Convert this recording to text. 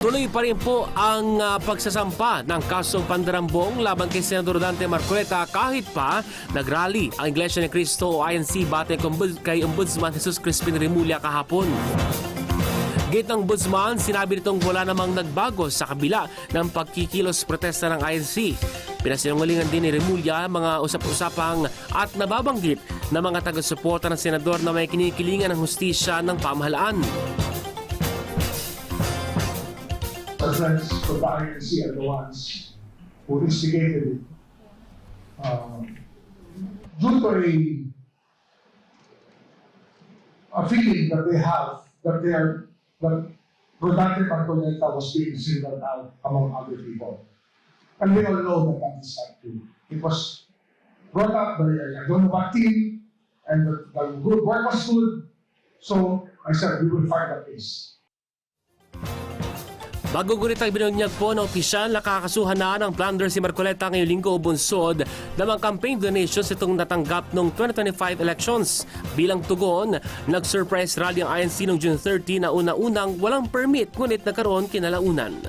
Tuloy pa rin po ang pagsasampa ng kasong pandarambong laban kay Senador Dante Marcoleta kahit pa nagrally ang Iglesia ni Cristo o INC batay kay Ombudsman Jesus Crispin Remulla kahapon. Gate ng Ombudsman, sinabi nitong wala namang nagbago sa kabila ng pagkikilos protesta ng INC. Pinasinungalingan din ni Remulla mga usap-usapang at nababanggit na mga taga-suporta ng senador na may kinikilingan ng hustisya ng pamahalaan. Our friends from the INC are the ones who instigated it. Due to a feeling that they have that Rodante Marcoleta was being singled out among other people. And we all know that that is not true. It was brought up by I don't know what team, and the good work was good. So I said we will fight the case. Bago ngunit ang binunyag po na opisyal, nakakasuhan na ng plunder si Marcoleta ngayong linggo o bunsod ng mga campaign donations itong natanggap noong 2025 elections. Bilang tugon, nag-surprise rally ang INC noong June 30 na una-unang walang permit ngunit nagkaroon kinalaunan.